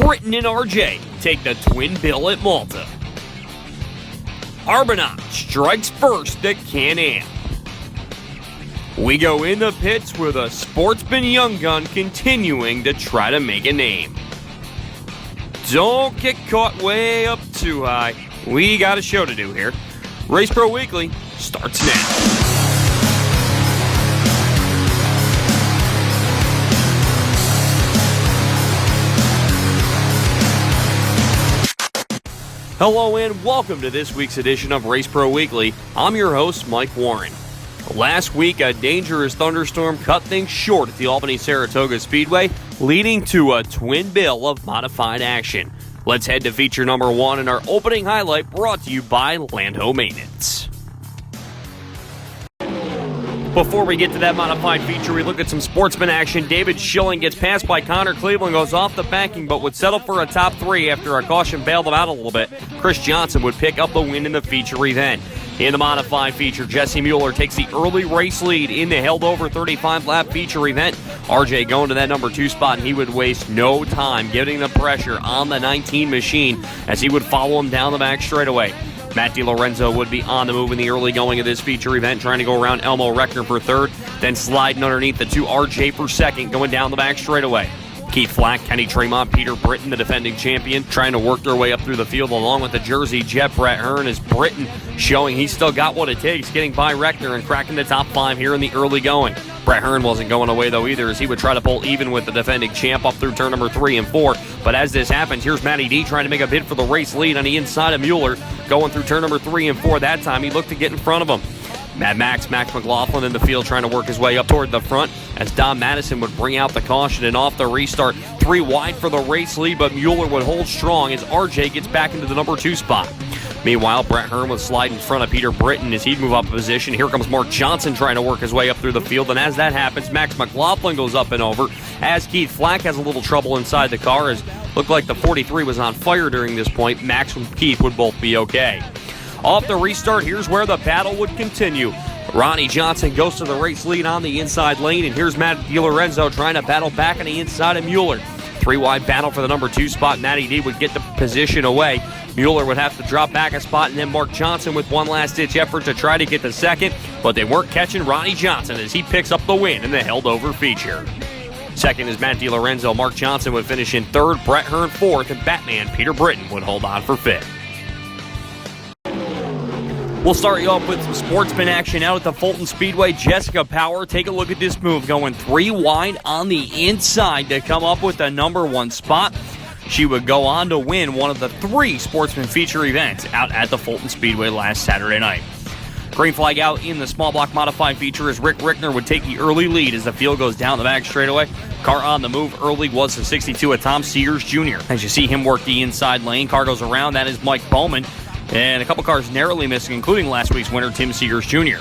Britton and RJ take the twin bill at Malta. Arbonne strikes first at Can-Am. We go in the pits with a sportsman young gun continuing to try to make a name. Don't get caught way up too high. We got a show to do here. Race Pro Weekly starts now. Hello and welcome to this week's edition of Race Pro Weekly. I'm your host, Mike Warren. Last week, a dangerous thunderstorm cut things short at the Albany Saratoga Speedway, leading to a twin bill of modified action. Let's head to feature number one in our opening highlight, brought to you by Landho Maintenance. Before we get to that modified feature, we look at some sportsman action. David Schilling gets passed by Connor Cleveland, goes off the banking, but would settle for a top three after a caution bailed him out a little bit. Chris Johnson would pick up the win in the feature event. In the modified feature, Jesse Mueller takes the early race lead in the held over 35-lap feature event. RJ going to that number 2 spot, and he would waste no time getting the pressure on the 19 machine as he would follow him down the back straightaway. Matt DiLorenzo would be on the move in the early going of this feature event, trying to go around Elmo Reckner for third, then sliding underneath the 2 RJ for second, going down the back straightaway. Keith Flack, Kenny Tremont, Peter Britton, the defending champion, trying to work their way up through the field along with the Jersey Jet Brett Hearn, as Britton showing he's still got what it takes, getting by Reckner and cracking the top 5 here in the early going. Brett Hearn wasn't going away though either, as he would try to pull even with the defending champ up through turn number 3 and 4. But as this happens, here's Matty D trying to make a bid for the race lead on the inside of Mueller, going through turn number 3 and 4. That time he looked to get in front of him. Max McLaughlin in the field trying to work his way up toward the front as Don Madison would bring out the caution, and off the restart, 3 wide for the race lead, but Mueller would hold strong as RJ gets back into the number 2 spot. Meanwhile, Brett Hearn would slide in front of Peter Britton as he'd move up a position. Here comes Mark Johnson trying to work his way up through the field, and as that happens, Max McLaughlin goes up and over as Keith Flack has a little trouble inside the car, as looked like the 43 was on fire during this point. Max and Keith would both be okay. Off the restart, here's where the battle would continue. Ronnie Johnson goes to the race lead on the inside lane, and here's Matt DiLorenzo trying to battle back on the inside of Mueller. 3-wide battle for the number 2 spot. Matty D would get the position away. Mueller would have to drop back a spot, and then Mark Johnson with one last-ditch effort to try to get the second, but they weren't catching Ronnie Johnson as he picks up the win in the held-over feature. Second is Matt DiLorenzo. Mark Johnson would finish in third, Brett Hearn fourth, and Batman Peter Britton would hold on for fifth. We'll start you off with some sportsman action out at the Fulton Speedway. Jessica Power, take a look at this move, going 3 wide on the inside to come up with the number 1 spot. She would go on to win one of the 3 sportsman feature events out at the Fulton Speedway last Saturday night. Green flag out in the small block modified feature as Rick Rickner would take the early lead as the field goes down the back straightaway. Car on the move early was the 62 of Tom Sears Jr. As you see him work the inside lane, car goes around, that is Mike Bowman. And a couple cars narrowly missing, including last week's winner, Tim Sears Jr.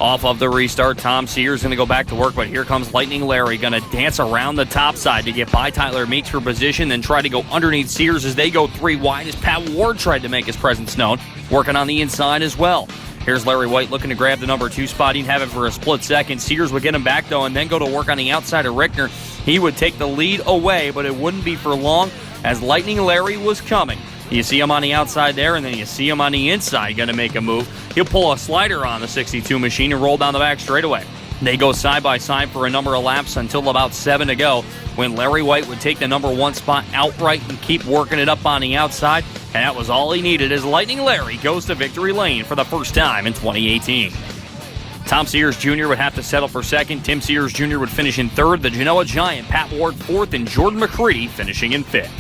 Off of the restart, Tom Sears going to go back to work, but here comes Lightning Larry, going to dance around the top side to get by Tyler Meeks for position, then try to go underneath Sears as they go 3 wide as Pat Ward tried to make his presence known, working on the inside as well. Here's Larry White looking to grab the number 2 spot. He'd have it for a split second. Sears would get him back, though, and then go to work on the outside of Rickner. He would take the lead away, but it wouldn't be for long as Lightning Larry was coming. You see him on the outside there, and then you see him on the inside going to make a move. He'll pull a slider on the 62 machine and roll down the back straightaway. They go side by side for a number of laps until about 7 to go, when Larry White would take the number 1 spot outright and keep working it up on the outside, and that was all he needed as Lightning Larry goes to victory lane for the first time in 2018. Tom Sears Jr. would have to settle for second. Tim Sears Jr. would finish in third. The Genoa Giant, Pat Ward, fourth, and Jordan McCready finishing in fifth.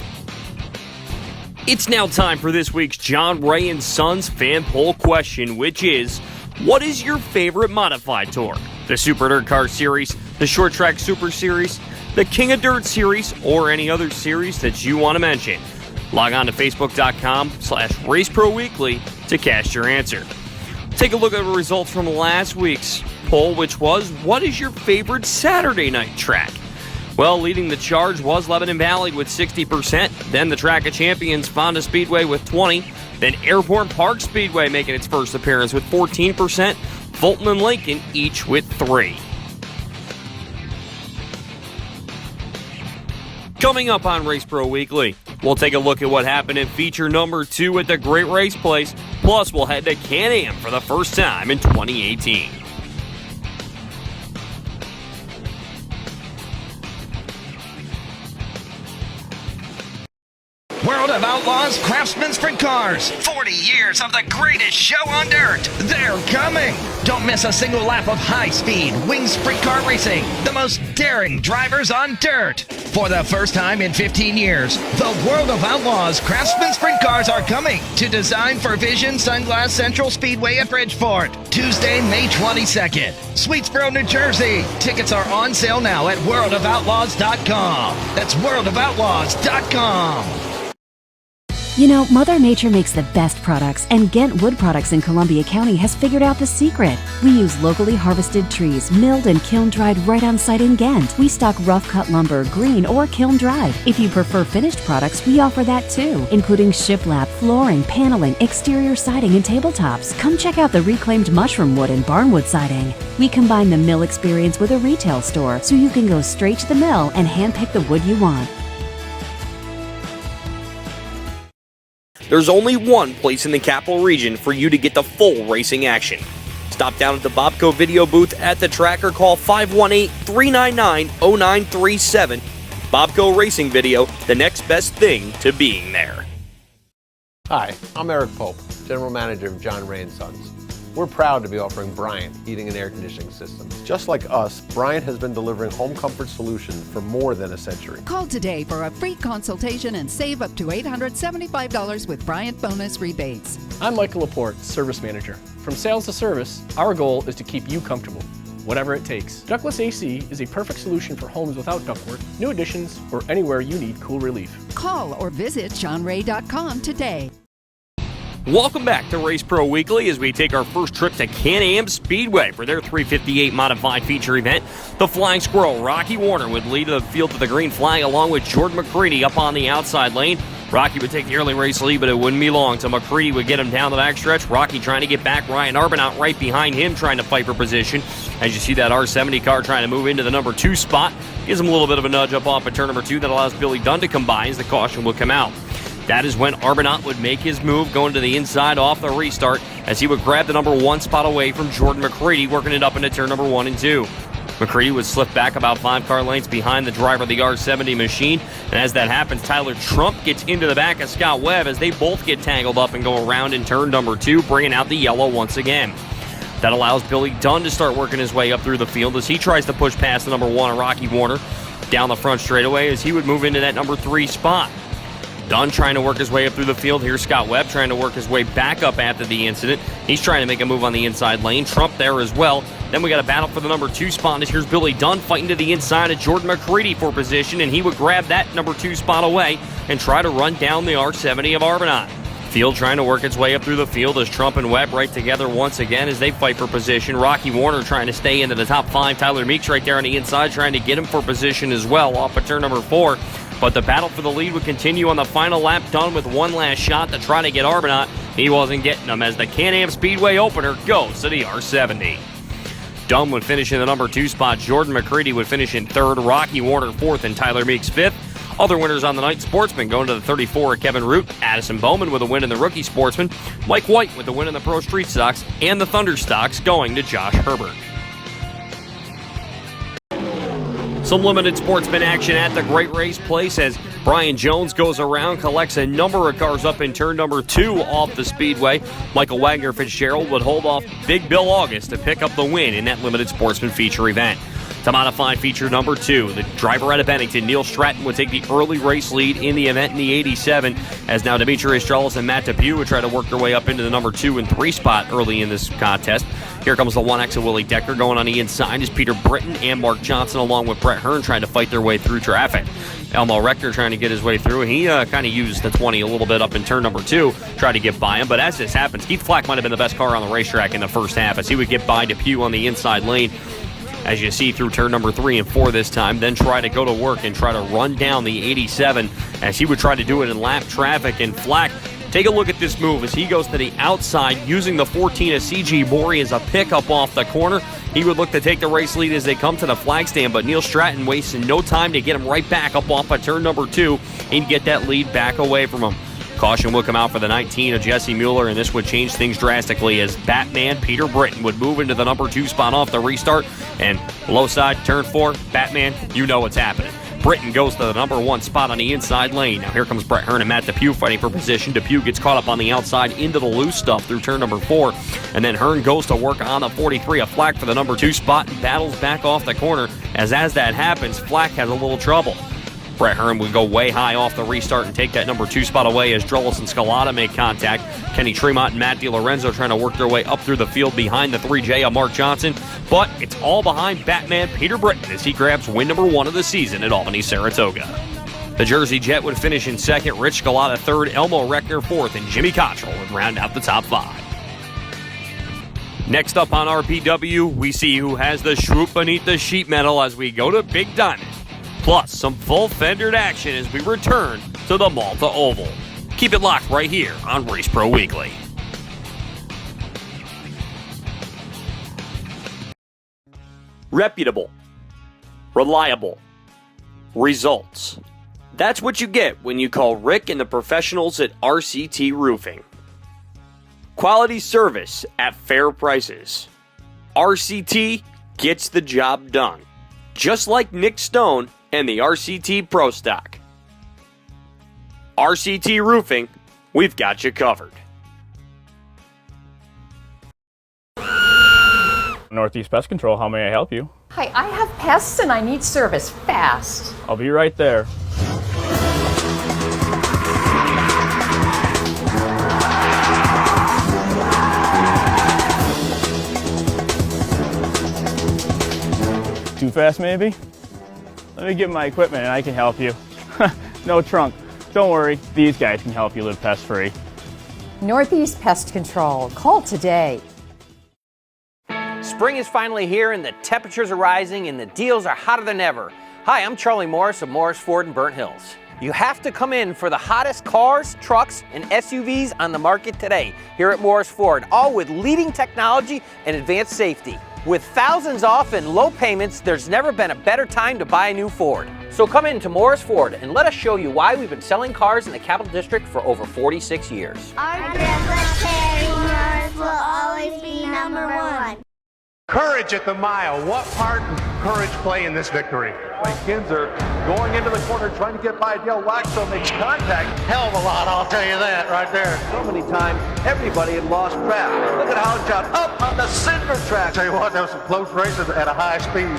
It's now time for this week's John Ray and Sons fan poll question, which is, what is your favorite modified tour? The Super Dirt Car Series, the Short Track Super Series, the King of Dirt Series, or any other series that you want to mention? Log on to Facebook.com/RaceProWeekly to cast your answer. Take a look at the results from last week's poll, which was, what is your favorite Saturday night track? Well, leading the charge was Lebanon Valley with 60%, then the Track of Champions, Fonda Speedway with 20%, then Airport Park Speedway making its first appearance with 14%, Fulton and Lincoln each with 3%. Coming up on Race Pro Weekly, We'll take a look at what happened in feature number 2 at the Great Race Place. Plus, we'll head to Can-Am for the first time in 2018. World of Outlaws Craftsman Sprint Cars. 40 years of the greatest show on dirt. They're coming. Don't miss a single lap of high-speed wing sprint car racing. The most daring drivers on dirt. For the first time in 15 years, the World of Outlaws Craftsman Sprint Cars are coming to Design for Vision Sunglass Central Speedway at Bridgeport. Tuesday, May 22nd. Sweetsboro, New Jersey. Tickets are on sale now at worldofoutlaws.com. That's worldofoutlaws.com. You know, Mother Nature makes the best products, and Ghent Wood Products in Columbia County has figured out the secret. We use locally harvested trees, milled and kiln-dried right on site in Ghent. We stock rough-cut lumber, green or kiln-dried. If you prefer finished products, we offer that too, including shiplap, flooring, paneling, exterior siding, and tabletops. Come check out the reclaimed mushroom wood and barnwood siding. We combine the mill experience with a retail store, so you can go straight to the mill and handpick the wood you want. There's only one place in the Capital Region for you to get the full racing action. Stop down at the Bobco video booth at the track or call 518-399-0937. Bobco Racing Video, the next best thing to being there. Hi, I'm Eric Pope, General Manager of John Ray & Sons. We're proud to be offering Bryant heating and air conditioning systems. Just like us, Bryant has been delivering home comfort solutions for more than a century. Call today for a free consultation and save up to $875 with Bryant bonus rebates. I'm Michael Laporte, Service Manager. From sales to service, our goal is to keep you comfortable, whatever it takes. Ductless AC is a perfect solution for homes without ductwork, new additions, or anywhere you need cool relief. Call or visit johnray.com today. Welcome back to Race Pro Weekly as we take our first trip to Can-Am Speedway for their 358 modified feature event. The Flying Squirrel, Rocky Warner, would lead the field to the green flag along with Jordan McCready up on the outside lane. Rocky would take the early race lead, but it wouldn't be long till McCready would get him down the backstretch. Rocky trying to get back. Ryan Arbonneau right behind him trying to fight for position. As you see that R70 car trying to move into the number 2 spot. Gives him a little bit of a nudge up off of turn number 2 that allows Billy Dunn to come by as the caution will come out. That is when Arbonneau would make his move, going to the inside off the restart, as he would grab the number 1 spot away from Jordan McCready, working it up into turn number 1 and 2. McCready would slip back about 5 car lengths behind the driver of the R70 machine, and as that happens, Tyler Trump gets into the back of Scott Webb as they both get tangled up and go around in turn number 2, bringing out the yellow once again. That allows Billy Dunn to start working his way up through the field as he tries to push past the number 1, Rocky Warner, down the front straightaway as he would move into that number 3 spot. Dunn trying to work his way up through the field. Here's Scott Webb trying to work his way back up after the incident. He's trying to make a move on the inside lane. Trump there as well. Then we got a battle for the number 2 spot. And here's Billy Dunn fighting to the inside of Jordan McCready for position. And he would grab that number 2 spot away and try to run down the R70 of Arbonneau. Field trying to work its way up through the field as Trump and Webb right together once again as they fight for position. Rocky Warner trying to stay into the top 5. Tyler Meeks right there on the inside trying to get him for position as well off of turn number 4. But the battle for the lead would continue on the final lap. Dunn with one last shot to try to get Arbonneau. He wasn't getting them as the Can-Am Speedway opener goes to the R70. Dunn would finish in the number 2 spot. Jordan McCready would finish in 3rd. Rocky Warner 4th and Tyler Meeks 5th. Other winners on the night, Sportsman going to the 34, Kevin Root. Addison Bowman with a win in the Rookie Sportsman. Mike White with a win in the Pro Street Stocks. And the Thunder Stocks going to Josh Herbert. Some limited sportsman action at the Great Race Place as Brian Jones goes around, collects a number of cars up in turn number 2 off the speedway. Michael Wagner Fitzgerald would hold off Big Bill August to pick up the win in that limited sportsman feature event. To modify feature number 2, the driver out of Bennington, Neil Stratton, would take the early race lead in the event in the 87, as now Demetrius Charles and Matt Depew would try to work their way up into the number 2 and 3 spot early in this contest. Here comes the 1X of Willie Decker going on the inside as Peter Britton and Mark Johnson along with Brett Hearn trying to fight their way through traffic. Elmo Rector trying to get his way through, and he kind of used the 20 a little bit up in turn number 2, tried to get by him. But as this happens, Keith Flack might have been the best car on the racetrack in the first half as he would get by Depew on the inside lane, as you see through turn number 3 and 4 this time, then try to go to work and try to run down the 87 as he would try to do it in lap traffic. And Flack, take a look at this move as he goes to the outside using the 14 of C.G. Borey as a pickup off the corner. He would look to take the race lead as they come to the flag stand, but Neil Stratton wasting no time to get him right back up off of turn number 2 and get that lead back away from him. Caution would come out for the 19 of Jesse Mueller, and this would change things drastically as Batman Peter Britton would move into the number 2 spot off the restart. And low side, turn 4, Batman, you know what's happening. Britton goes to the number 1 spot on the inside lane. Now here comes Brett Hearn and Matt Depew fighting for position. Depew gets caught up on the outside into the loose stuff through turn number 4. And then Hearn goes to work on the 43, a Flack for the number 2 spot, and battles back off the corner. As that happens, Flack has a little trouble. Brett Hearn would go way high off the restart and take that number 2 spot away as Drellis and Scalata make contact. Kenny Tremont and Matt DiLorenzo trying to work their way up through the field behind the 3J of Mark Johnson. But it's all behind Batman Peter Britton as he grabs win number 1 of the season at Albany Saratoga. The Jersey Jet would finish in second, Rich Scalata third, Elmo Reckner fourth, and Jimmy Cottrell would round out the top 5. Next up on RPW, we see who has the swoop beneath the sheet metal as we go to Big Diamond. Plus, some full-fendered action as we return to the Malta Oval. Keep it locked right here on Race Pro Weekly. Reputable. Reliable. Results. That's what you get when you call Rick and the professionals at RCT Roofing. Quality service at fair prices. RCT gets the job done. Just like Nick Stone and the RCT Pro Stock. RCT Roofing, we've got you covered. Northeast Pest Control, how may I help you? Hi, I have pests and I need service fast. I'll be right there. Too fast, maybe? Let me get my equipment and I can help you. No trunk. Don't worry, these guys can help you live pest-free. Northeast Pest Control. Call today. Spring is finally here and the temperatures are rising and the deals are hotter than ever. Hi, I'm Charlie Morris of Morris Ford in Burnt Hills. You have to come in for the hottest cars, trucks, and SUVs on the market today here at Morris Ford, all with leading technology and advanced safety. With thousands off and low payments, there's never been a better time to buy a new Ford. So come in to Morris Ford and let us show you why we've been selling cars in the Capital District for over 46 years. Our Libertarian Morris will always be number 1. Courage at the mile. What part does courage play in this victory? Kinzer going into the corner, trying to get by Dale Waxo, makes contact. Hell of a lot, I'll tell you that right there. So many times, everybody had lost track. Look at how it shot up on the center track. Tell you what, that was some close races at a high speed.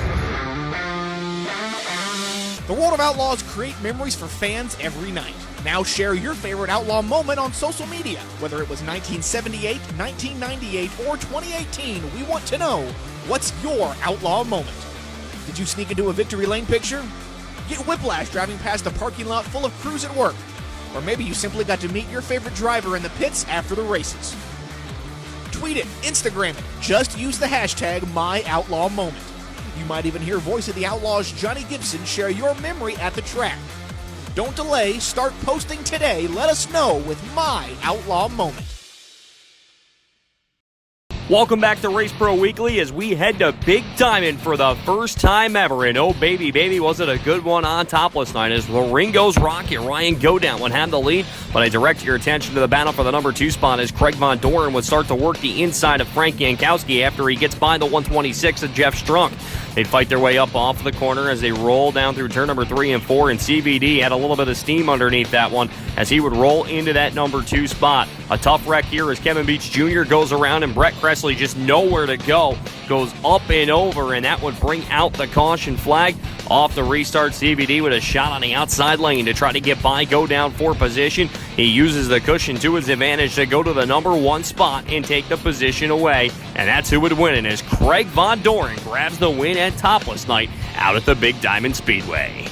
The World of Outlaws create memories for fans every night. Now share your favorite outlaw moment on social media. Whether it was 1978, 1998, or 2018, we want to know, what's your outlaw moment? Did you sneak into a victory lane picture? Get whiplash driving past a parking lot full of crews at work? Or maybe you simply got to meet your favorite driver in the pits after the races. Tweet it, Instagram it, just use the hashtag #MyOutlawMoment. You might even hear Voice of the Outlaws Johnny Gibson share your memory at the track. Don't delay, start posting today, let us know with My Outlaw Moment. Welcome back to Race Pro Weekly as we head to Big Diamond for the first time ever. And oh, baby, was it a good one on topless night as Ringo's Rocket Ryan Godown would have the lead. But I direct your attention to the battle for the number 2 spot as Craig Von Doren would start to work the inside of Frank Jankowski after he gets by the 126 of Jeff Strunk. They'd fight their way up off the corner as they roll down through turn number 3 and 4, and CBD had a little bit of steam underneath that one as he would roll into that number 2 spot. A tough wreck here as Kevin Beach Jr. goes around and Brett Cressley just nowhere to go, goes up and over, and that would bring out the caution flag. Off the restart, CBD with a shot on the outside lane to try to get by, go down for position. He uses the cushion to his advantage to go to the number 1 spot and take the position away, and that's who would win it as Craig Von Doren grabs the win at topless night out at the Big Diamond Speedway.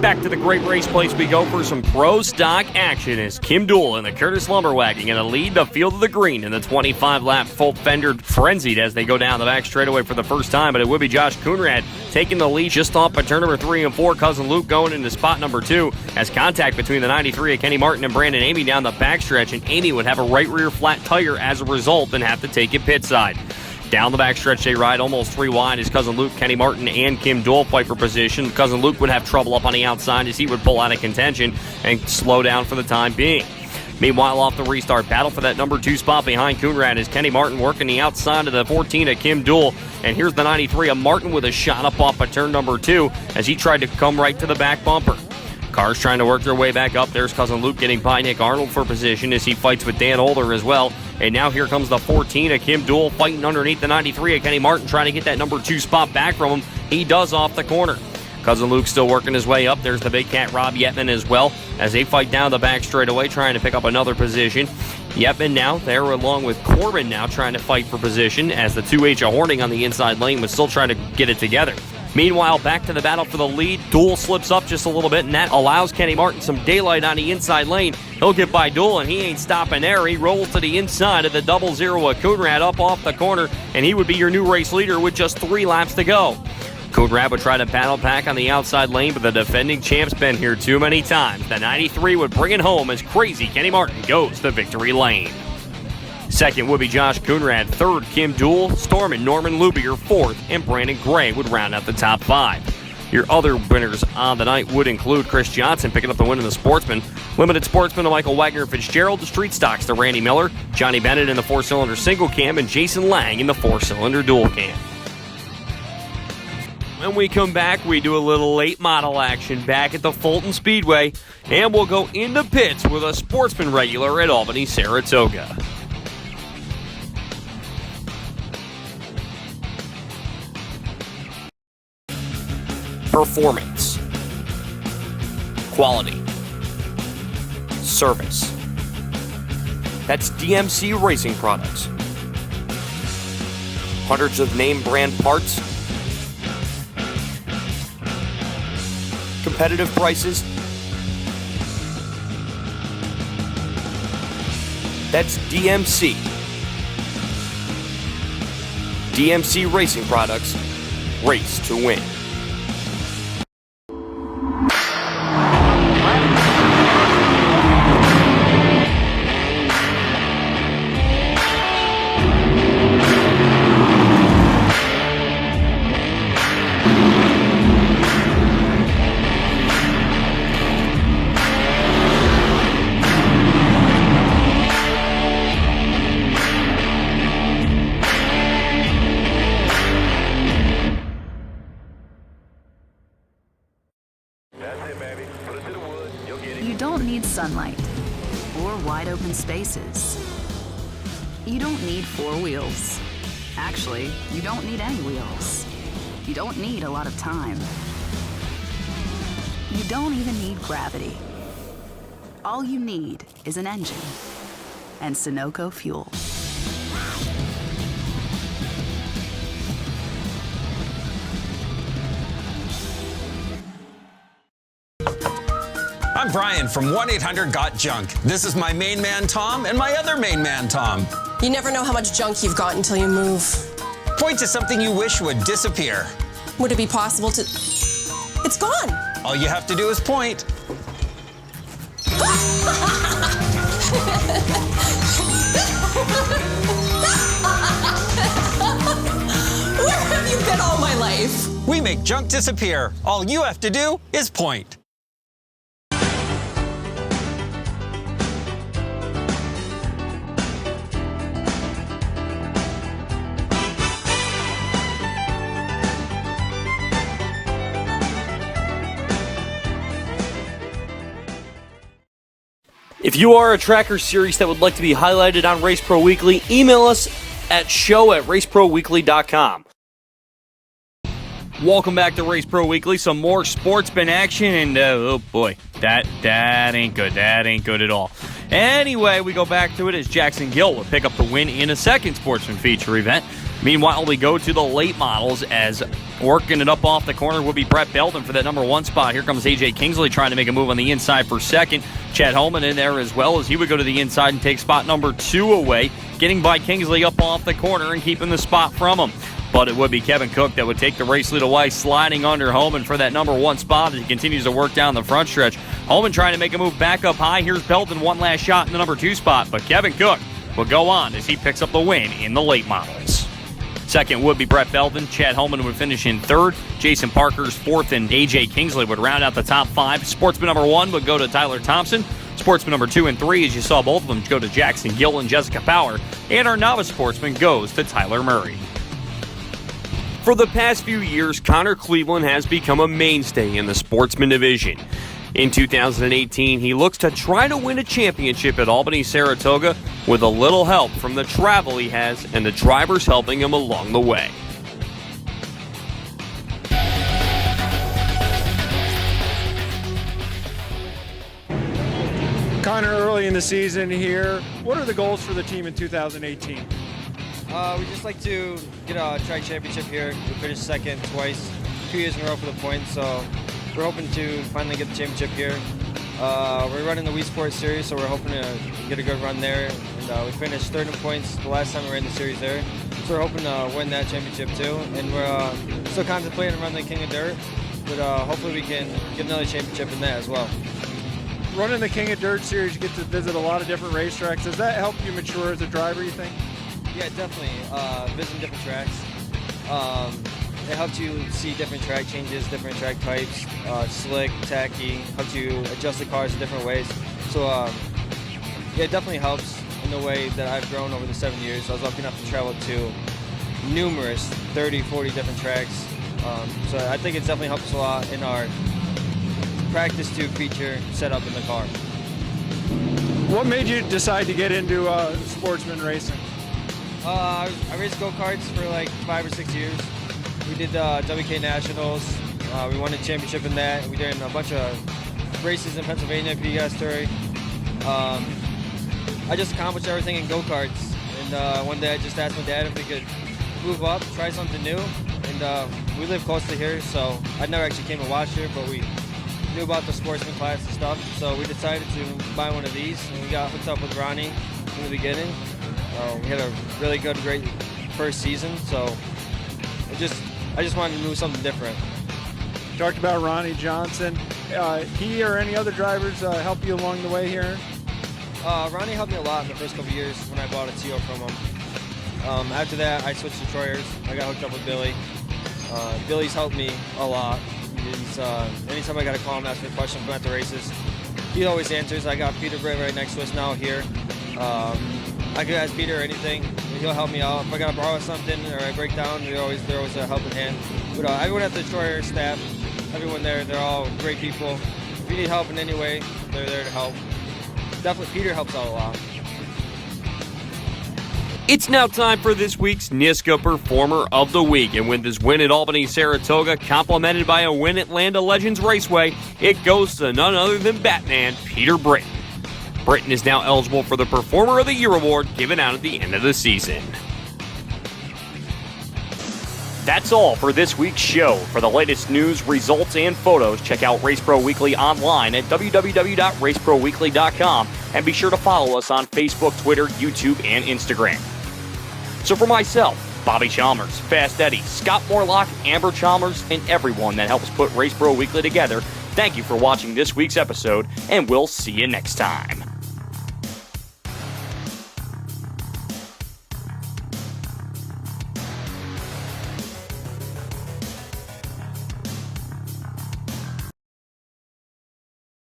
Back to the great race place we go for some pro stock action as Kim Dool and the Curtis Lumberwagon going to lead the field of the green in the 25-lap full fender frenzied as they go down the back straightaway for the first time, but it would be Josh Coonrad taking the lead just off by turn number 3 and 4. Cousin Luke going into spot number 2 as contact between the 93 of Kenny Martin and Brandon Amy down the backstretch, and Amy would have a right rear flat tire as a result and have to take it pit side. Down the backstretch they ride almost 3 wide. His cousin Luke, Kenny Martin, and Kim Dole fight for position. Cousin Luke would have trouble up on the outside as he would pull out of contention and slow down for the time being. Meanwhile, off the restart, battle for that number 2 spot behind Coonrad is Kenny Martin working the outside of the 14 of Kim Dole. And here's the 93 of Martin with a shot up off of turn number 2 as he tried to come right to the back bumper. Cars trying to work their way back up. There's cousin Luke getting by Nick Arnold for position as he fights with Dan Older as well. And now here comes the 14 of Kim Dole fighting underneath the 93 of Kenny Martin, trying to get that number 2 spot back from him. He does off the corner. Cousin Luke still working his way up. There's the big cat Rob Yetman as well as they fight down the back straightaway, trying to pick up another position. Yetman now there along with Corbin now trying to fight for position as the 2H of Horning on the inside lane was still trying to get it together. Meanwhile, back to the battle for the lead. Dole slips up just a little bit, and that allows Kenny Martin some daylight on the inside lane. He'll get by Dole, and he ain't stopping there. He rolls to the inside of the 00 of Coonrad up off the corner, and he would be your new race leader with just 3 laps to go. Coonrad would try to battle pack on the outside lane, but the defending champ's been here too many times. The 93 would bring it home as crazy Kenny Martin goes to victory lane. Second would be Josh Coonrad. Third, Kim Dole. Storm and Norman Lubier. Fourth, and Brandon Gray would round out the top 5. Your other winners on the night would include Chris Johnson picking up the win in the Sportsman, Limited Sportsman to Michael Wagner Fitzgerald, the Street Stocks to Randy Miller, Johnny Bennett in the 4-cylinder single cam, and Jason Lang in the 4-cylinder dual cam. When we come back, we do a little late model action back at the Fulton Speedway, and we'll go into pits with a Sportsman regular at Albany Saratoga. Performance, quality, service. That's DMC Racing Products. Hundreds of name brand parts, competitive prices. That's DMC. DMC Racing Products. Race to win. You don't need sunlight or wide open spaces. You don't need 4 wheels. Actually, you don't need any wheels. You don't need a lot of time. You don't even need gravity. All you need is an engine and Sunoco fuel. I'm Brian from 1-800-GOT-JUNK. This is my main man, Tom, and my other main man, Tom. You never know how much junk you've got until you move. Point to something you wish would disappear. Would it be possible to... It's gone! All you have to do is point. Where have you been all my life? We make junk disappear. All you have to do is point. If you are a tracker series that would like to be highlighted on Race Pro Weekly, email us at show@raceproweekly.com. Welcome back to Race Pro Weekly. Some more sportsman action, and oh boy, that ain't good. That ain't good at all. Anyway, we go back to it as Jackson Gill will pick up the win in a second sportsman feature event. Meanwhile, we go to the late models as working it up off the corner will be Brett Belden for that number 1 spot. Here comes A.J. Kingsley trying to make a move on the inside for second. Chad Holman in there as well as he would go to the inside and take spot number 2 away, getting by Kingsley up off the corner and keeping the spot from him. But it would be Kevin Cook that would take the race lead away, sliding under Holman for that number 1 spot as he continues to work down the front stretch. Holman trying to make a move back up high. Here's Belden, one last shot in the number 2 spot, but Kevin Cook will go on as he picks up the win in the late models. Second would be Brett Belden. Chad Holman would finish in third. Jason Parker's fourth, and A.J. Kingsley would round out the top 5. Sportsman number 1 would go to Tyler Thompson. Sportsman number 2 and 3, as you saw both of them, go to Jackson Gill and Jessica Power. And our novice sportsman goes to Tyler Murray. For the past few years, Connor Cleveland has become a mainstay in the sportsman division. In 2018, he looks to try to win a championship at Albany Saratoga with a little help from the travel he has and the drivers helping him along the way. Connor, early in the season here, what are the goals for the team in 2018? We just like to get a track championship here. We finished second twice, 2 years in a row for the points, so we're hoping to finally get the championship here. We're running the Wii Sports Series, so we're hoping to get a good run there. And we finished third in points the last time we ran the series there, so we're hoping to win that championship too. And we're still contemplating running the King of Dirt, but hopefully we can get another championship in that as well. Running the King of Dirt Series, you get to visit a lot of different racetracks. Does that help you mature as a driver, you think? Yeah, definitely. Visiting different tracks. It helps you see different track changes, different track types, slick, tacky, helps you adjust the cars in different ways. So yeah, it definitely helps in the way that I've grown over the 7 years. I was lucky enough to travel to numerous 30, 40 different tracks. So I think it's definitely helped us a lot in our practice to feature setup in the car. What made you decide to get into sportsman racing? I raced go-karts for like 5 or 6 years. We did WK Nationals. We won a championship in that. We did a bunch of races in Pennsylvania, PDS Story. I just accomplished everything in go-karts. And one day I just asked my dad if we could move up, try something new. And we live close to here, so I never actually came to watch here, but we knew about the sportsman class and stuff. So we decided to buy one of these, and we got hooked up with Ronnie in the beginning. We had a really great first season, so I just wanted to do something different. You talked about Ronnie Johnson. He or any other drivers help you along the way here? Ronnie helped me a lot in the first couple of years when I bought a TO from him. After that, I switched to Troyers. I got hooked up with Billy. Billy's helped me a lot. Anytime I got to call him, ask me a question about the races, he always answers. I got Peter Britt right next to us now here. I could ask Peter anything. He'll help me out. If I got to borrow something or I break down, they're always a helping hand. But everyone at the Troyer staff, everyone there, they're all great people. If you need help in any way, they're there to help. Definitely, Peter helps out a lot. It's now time for this week's NISCA Performer of the Week. And with this win at Albany Saratoga, complemented by a win at Land of Legends Raceway, it goes to none other than Batman Peter Britton. Britton is now eligible for the Performer of the Year award given out at the end of the season. That's all for this week's show. For the latest news, results, and photos, check out Race Pro Weekly online at www.raceproweekly.com and be sure to follow us on Facebook, Twitter, YouTube, and Instagram. So for myself, Bobby Chalmers, Fast Eddie, Scott Morlock, Amber Chalmers, and everyone that helps put Race Pro Weekly together, thank you for watching this week's episode, and we'll see you next time.